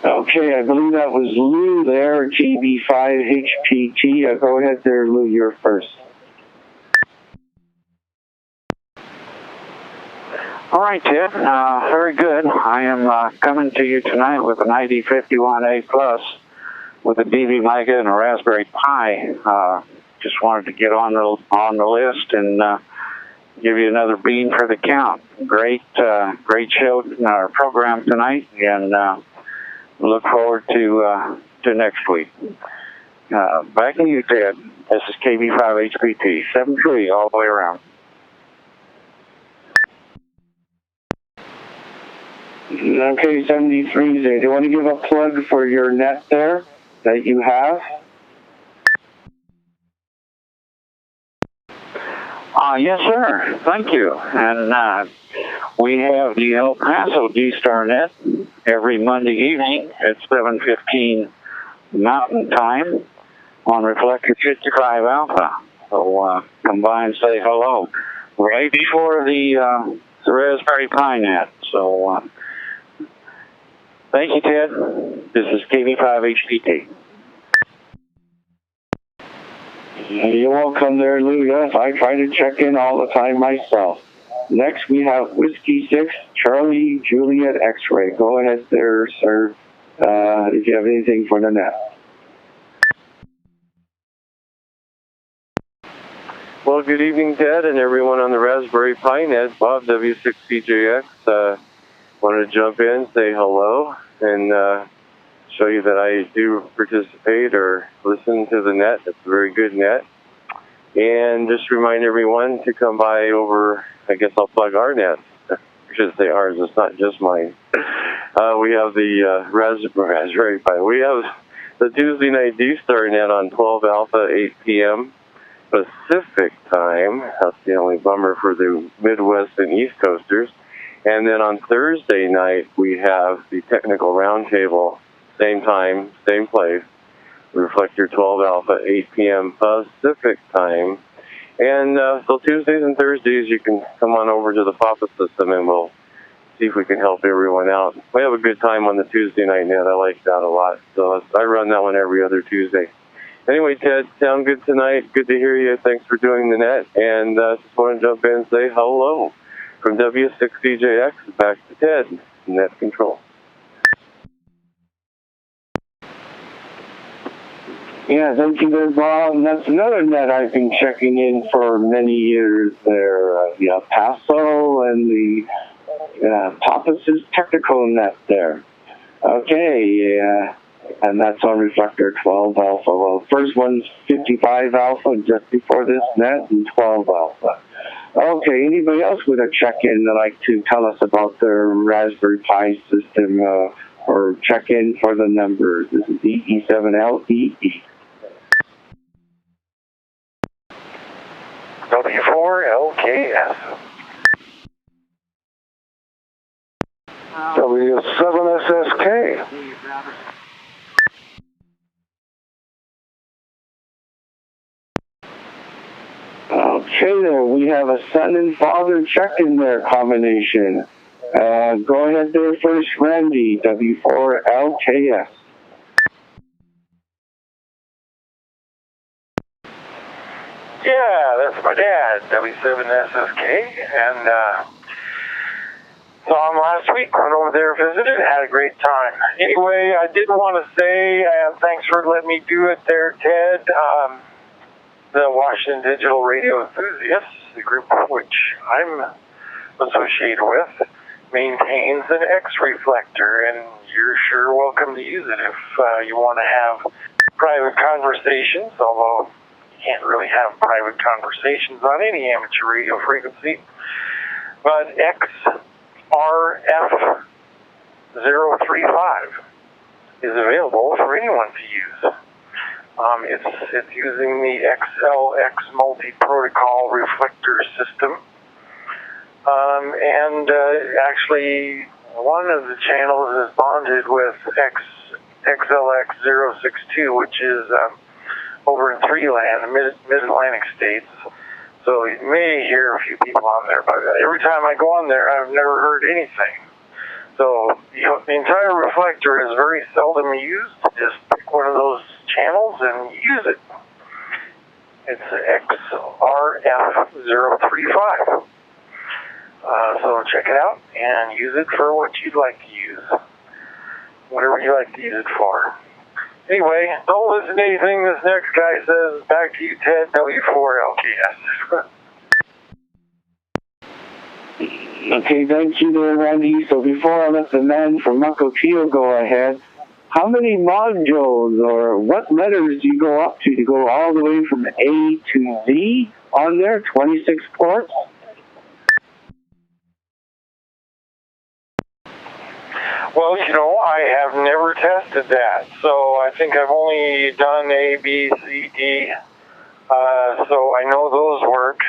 Okay, I believe that was Lou there, GB5HPT. Go ahead there, Lou, you're first. All right, Ted. Very good. I am coming to you tonight with an ID51A Plus with a DV Mega and a Raspberry Pi. Just wanted to get on the list and give you another bean for the count. Great show, program tonight, and look forward to next week. Back to you, Ted. This is KB5HPT, 7-3 all the way around. Okay, 73 there. Do you want to give a plug for your net there that you have? Yes, sir. Thank you. And we have the El Paso D-Star Net every Monday evening at 7:15 Mountain Time on Reflector 55 Alpha. So come by and say hello right before the Raspberry Pi Net. So thank you, Ted. This is KB5HPT. You're welcome there, Lou. Yes, I try to check in all the time myself. Next, we have Whiskey 6, Charlie Juliet X-Ray. Go ahead there, sir, if you have anything for the net. Well, good evening, Ted, and everyone on the Raspberry Pi Net. Bob, W6CJX. Wanted to jump in, say hello, and show you that I do participate or listen to the net. It's a very good net. And just remind everyone to come by over, I guess I'll plug our net. I should say ours, it's not just mine. We have the Raspberry Pi. We have the Tuesday night D-Star net on 12 Alpha, 8 p.m. Pacific time. That's the only bummer for the Midwest and East Coasters. And then on Thursday night, we have the Technical Roundtable, same time, same place. Reflector 12 Alpha, 8 p.m. Pacific time. And so Tuesdays and Thursdays, you can come on over to the FAPA system and we'll see if we can help everyone out. We have a good time on the Tuesday night net. I like that a lot. So I run that one every other Tuesday. Anyway, Ted, sound good tonight. Good to hear you. Thanks for doing the net. And just want to jump in and say hello from W6CJX. Back to Ted, net control. Yeah, thank you there, Bob. And that's another net I've been checking in for many years there. The El Paso and the Pappas' technical net there. Okay, and that's on reflector 12 alpha. Well, first one's 55 alpha just before this net and 12 alpha. Okay, anybody else with a check-in that'd like to tell us about their Raspberry Pi system or check-in for the numbers? This is EE7LEE. W4LKS. W7SSK. Okay, there we have a son and father check-in there combination. Go ahead there first, Randy, W4LKS. Yeah, that's my dad, W7SSK, and saw him last week, went over there, visited, had a great time. Anyway, I did want to say, thanks for letting me do it there, Ted. The Washington Digital Radio Enthusiasts, the group which I'm associated with, maintains an X reflector, and you're sure welcome to use it if you want to have private conversations, although can't really have private conversations on any amateur radio frequency. But XRF035 is available for anyone to use. It's using the XLX multi-protocol reflector system. Actually, one of the channels is bonded with XLX062, which is over in Threeland, the mid-Atlantic states. So you may hear a few people on there, but every time I go on there, I've never heard anything. So the entire reflector is very seldom used. Just pick one of those channels and use it. It's XRF035. So check it out and use it for what you'd like to use. Whatever you like to use it for. Anyway, don't listen to anything this next guy says. Back to you, Ted, W4LKS. Okay, thank you there, Randy. So before I let the man from Uncle Pio go ahead, how many modules or what letters do you go up to? Do you go all the way from A to Z on there, 26 ports? Well, I have never tested that, so I think I've only done A, B, C, D, so I know those work,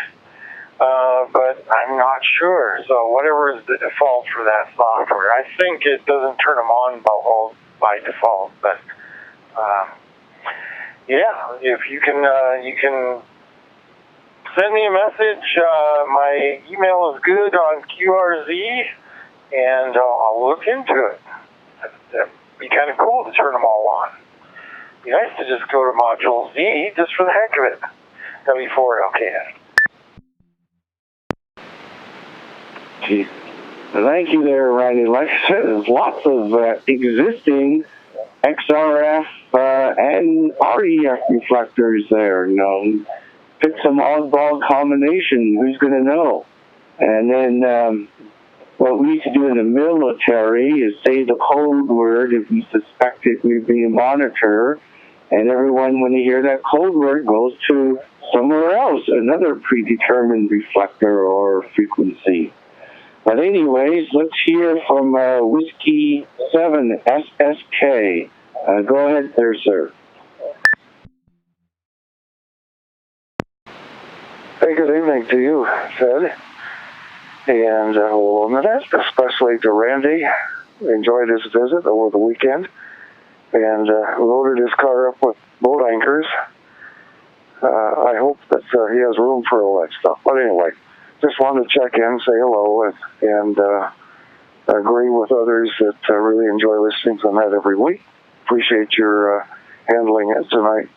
but I'm not sure. So whatever is the default for that software, I think it doesn't turn them on by default, but yeah, if you can send me a message. My email is good on QRZ. And I'll look into it. That'd be kind of cool to turn them all on. Be nice to just go to Module Z just for the heck of it. W4LKS. Geez. Thank you there, Randy. Like I said, there's lots of existing XRF and REF reflectors there. Pick some oddball combination. Who's going to know? And then what we used to do in the military is say the code word if we suspected we'd be a monitor, and everyone, when they hear that code word, goes to somewhere else, another predetermined reflector or frequency. But anyways, let's hear from Whiskey 7 SSK. Go ahead there, sir. Hey, good evening to you, Ted. And especially to Randy. Enjoyed his visit over the weekend. And loaded his car up with boat anchors. I hope that he has room for all that stuff. But anyway, just wanted to check in, say hello, and agree with others that really enjoy listening to the net every week. Appreciate your handling it tonight,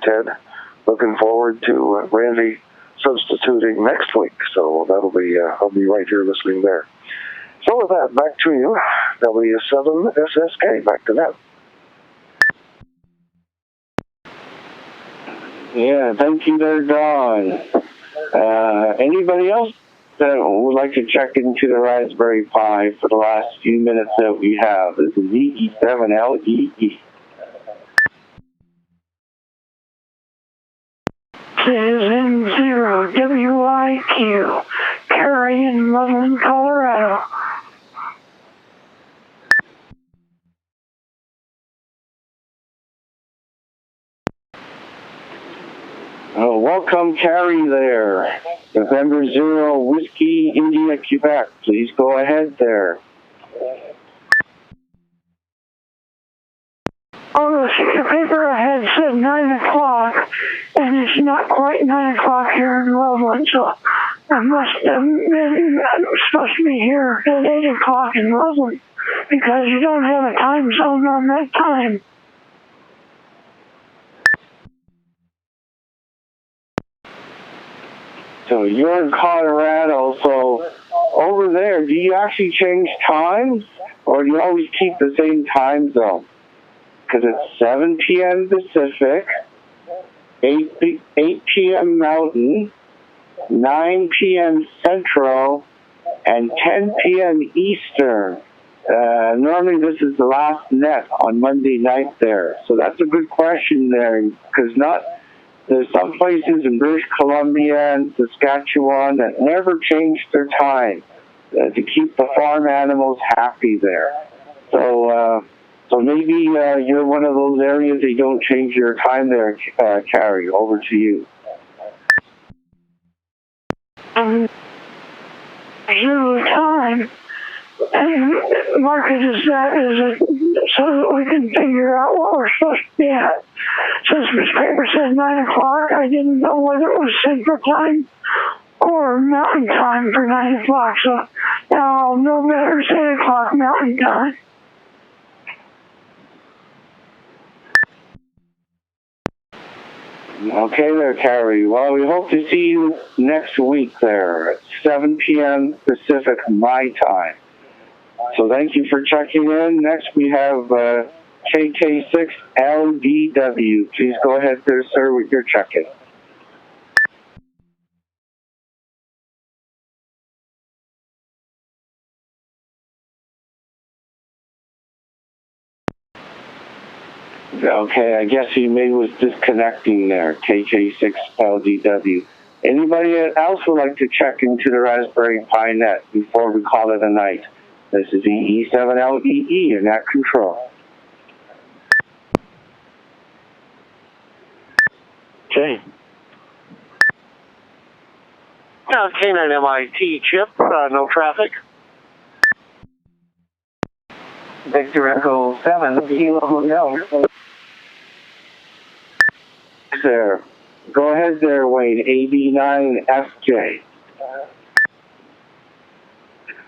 Ted. Looking forward to Randy substituting next week, so that'll be I'll be right here listening there. So with that, back to you, W7SSK, back to that. Yeah, thank you there, Don. Anybody else that would like to check into the Raspberry Pi for the last few minutes that we have? This is E7LEE. 0 WIQ, Cary in Loveland, Colorado. Oh, welcome, Cary there. November 0, Whiskey, India, Quebec. Please go ahead there. Oh, the paper ahead said 9 o'clock, and it's not quite 9 o'clock here in Loveland, so I must have been supposed to be here at 8 o'clock in Loveland, because you don't have a time zone on that time. So you're in Colorado, so over there, do you actually change times, or do you always keep the same time zone? Because it's 7 p.m. Pacific, 8 p.m. Mountain, 9 p.m. Central, and 10 p.m. Eastern. Normally this is the last net on Monday night there. So that's a good question there, because there's some places in British Columbia and Saskatchewan that never change their time to keep the farm animals happy there. So maybe you're one of those areas they don't change your time there, Cary. Over to you. Zero time, and marketed that so that we can figure out what we're supposed to be at. Since this paper said 9 o'clock, I didn't know whether it was Central Time or Mountain Time for 9 o'clock, so now I'll know better. It's 8 o'clock Mountain Time. Okay there, Cary. Well, we hope to see you next week there at 7 p.m. Pacific, my time. So thank you for checking in. Next we have KK6LDW. Please go ahead there, sir, with your check-in. Okay, I guess he maybe was disconnecting there, KK6LDW. Anybody else would like to check into the Raspberry Pi net before we call it a night? This is E7LEE in that control. Okay. K9 MIT chip, no traffic. Victor Echo 7, Kilo Hotel. There. Go ahead there, Wayne. AB9FJ.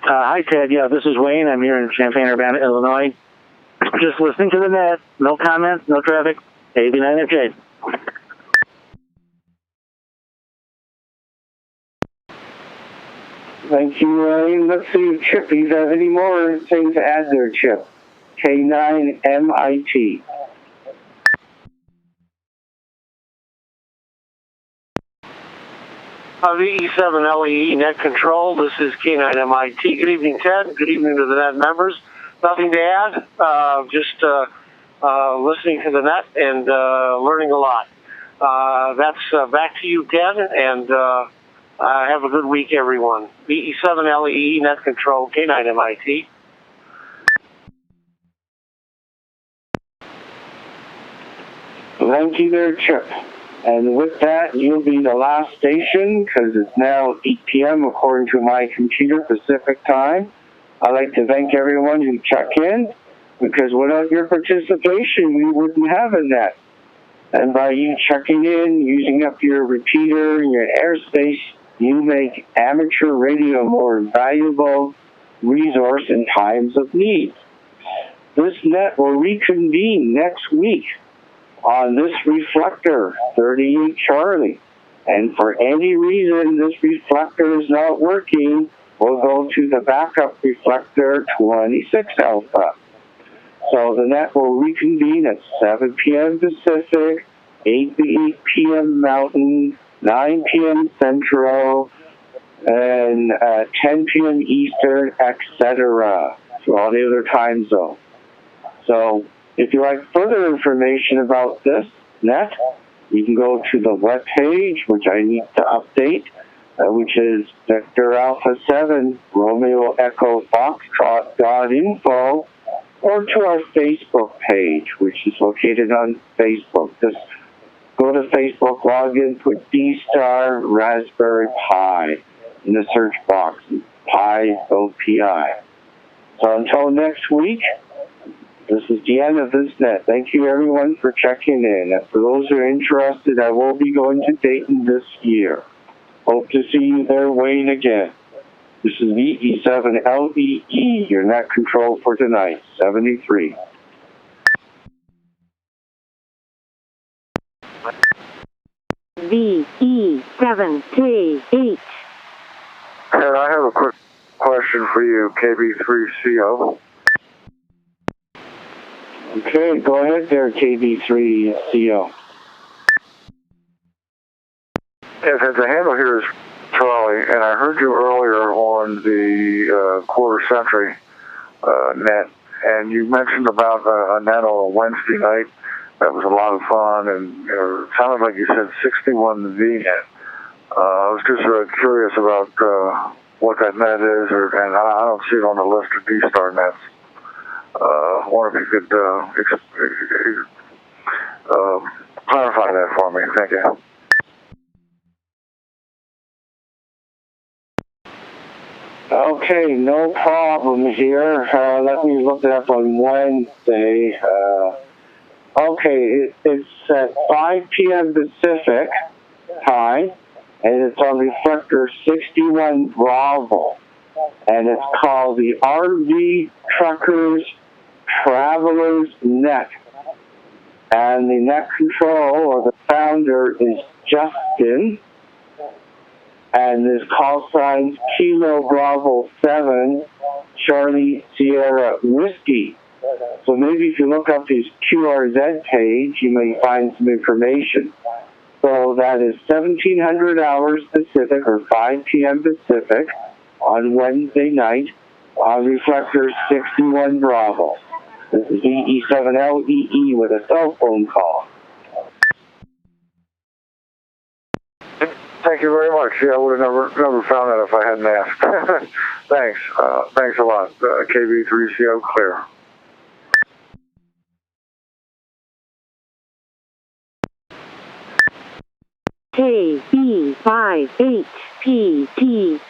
Hi, Ted. Yeah, this is Wayne. I'm here in Champaign-Urbana, Illinois. Just listening to the net. No comments, no traffic. AB9FJ. Thank you, Wayne. Let's see if Chip, you have any more things to add there, Chip. K9MIT. The E7LEE net control. This is K9MIT. Good evening, Ted. Good evening to the net members. Nothing to add. Just listening to the net and learning a lot. That's back to you, Ted, and have a good week, everyone. The E7LEE net control, K9MIT. Thank you there, Chip. And with that, you'll be the last station, because it's now 8 p.m. according to my computer, Pacific time. I'd like to thank everyone who checked in, because without your participation, we wouldn't have a net. And by you checking in, using up your repeater and your airspace, you make amateur radio more valuable resource in times of need. This net will reconvene next week on this reflector, 38 Charlie. And for any reason this reflector is not working, we'll go to the backup reflector, 26 Alpha. So the net will reconvene at 7 p.m. Pacific, 8 p.m. Mountain, 9 p.m. Central, and 10 p.m. Eastern, etc. So all the other time zones. So if you like further information about this net, you can go to the web page, which I need to update, which is Victor Alpha 7 Romeo Echo Foxtrot.info, or to our Facebook page, which is located on Facebook. Just go to Facebook, log in, put D-Star Raspberry Pi in the search box, Pi, O-P-I. So until next week, this is the end of this net. Thank you, everyone, for checking in. And for those who are interested, I will be going to Dayton this year. Hope to see you there, Wayne, again. This is VE7LEE, your net control for tonight, 73. VE7K8. Ted, I have a quick question for you, KB3CO. Okay, go ahead there, KB3CO. Yes, the handle here is Charlie, and I heard you earlier on the quarter century net, and you mentioned about a net on a Wednesday night. That was a lot of fun, and it sounded like you said 61 VNet. I was just curious about what that net is, and I don't see it on the list of D-Star nets. I wonder if you could clarify that for me. Thank you. Okay, no problem here. Let me look it up on Wednesday. Okay, it's at 5 p.m. Pacific time, and it's on reflector 61 Bravo, and it's called the RV Truckers Travelers Net. And the net control, or the founder, is Justin, and his call sign Kilo Bravo 7 Charlie Sierra Whiskey. So maybe if you look up his QRZ page, you may find some information. So that is 1700 hours Pacific, or 5 p.m. Pacific, on Wednesday night on reflector 61 Bravo. This is VE7LEE with a cell phone call. Thank you very much. Yeah, I would have never found that if I hadn't asked. Thanks. Thanks a lot. KB3CO clear. KB58PT.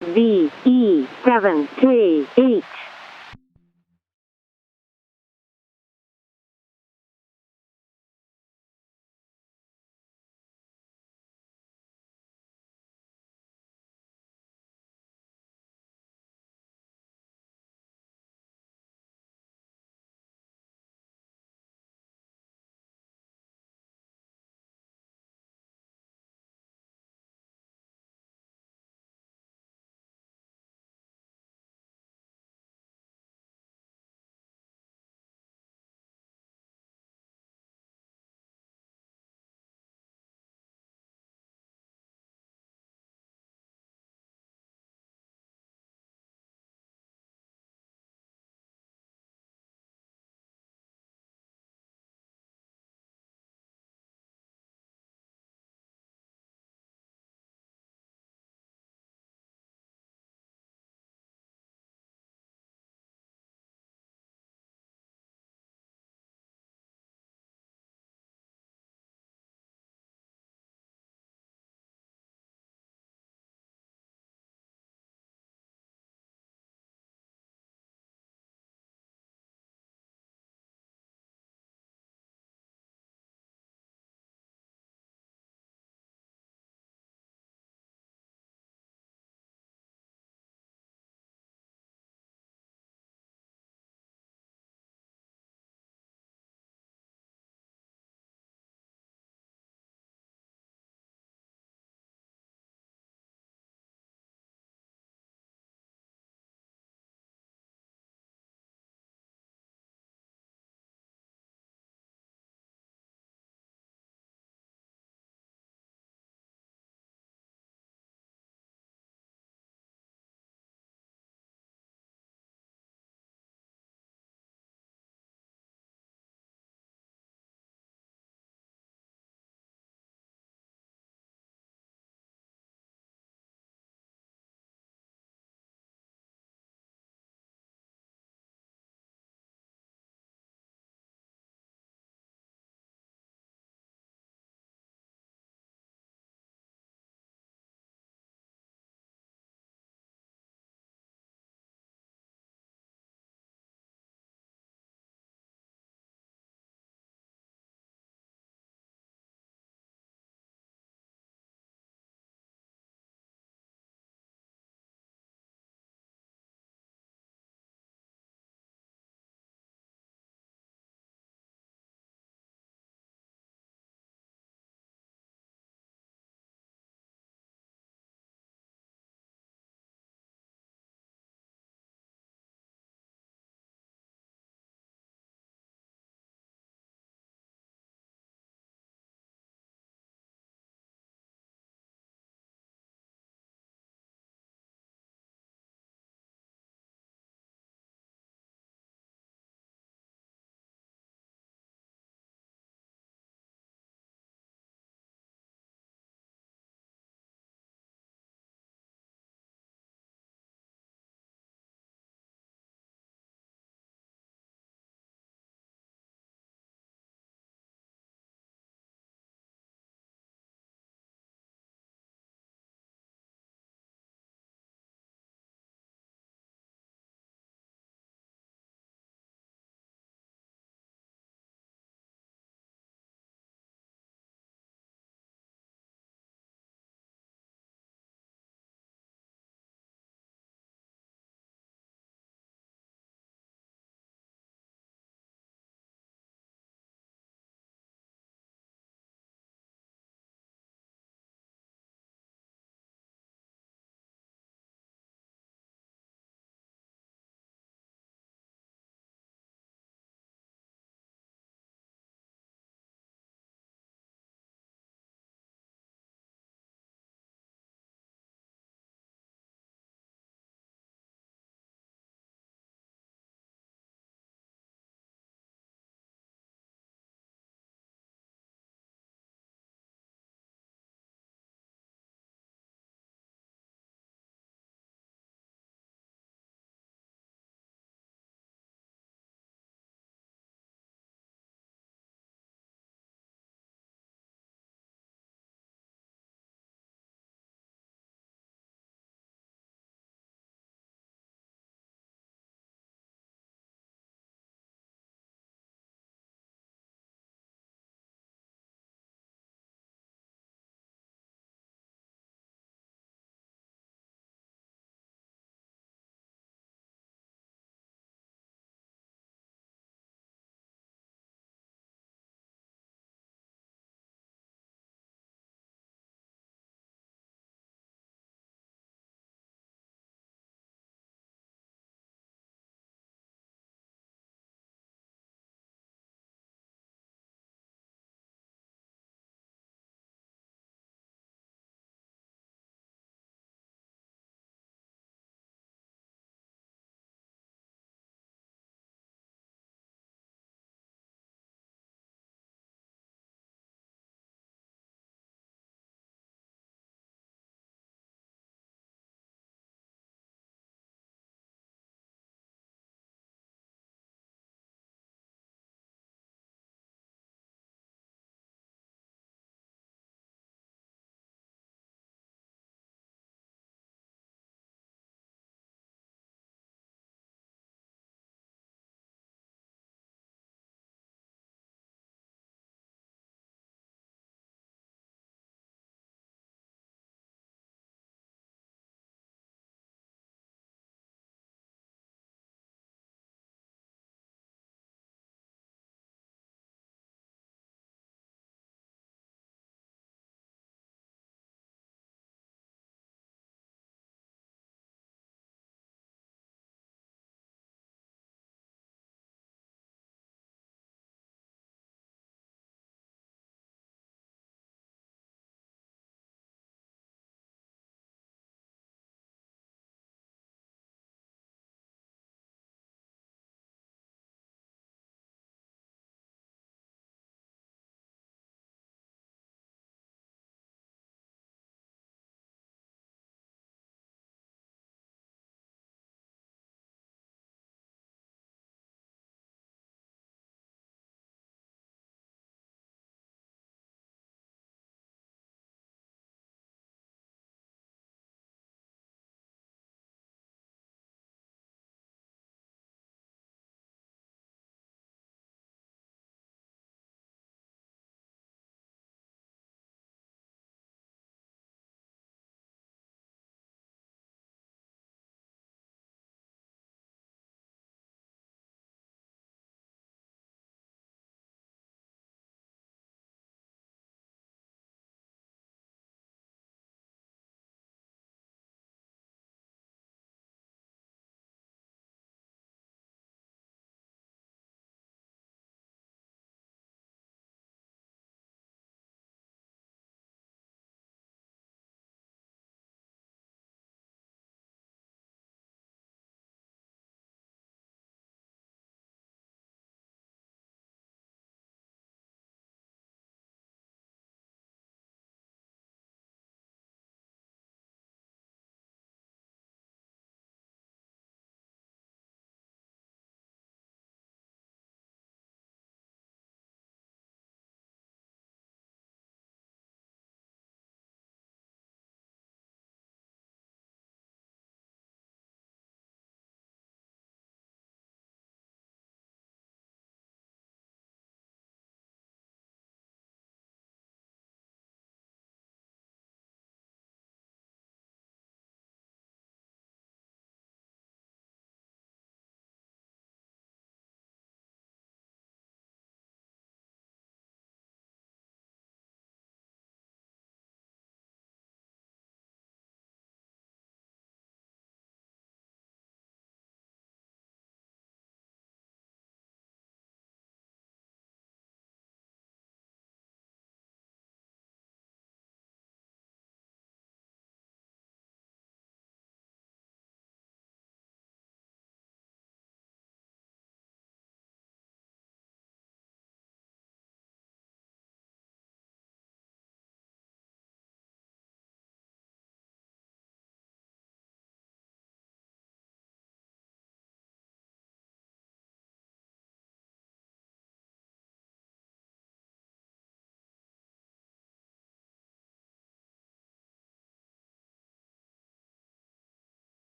VE7K8.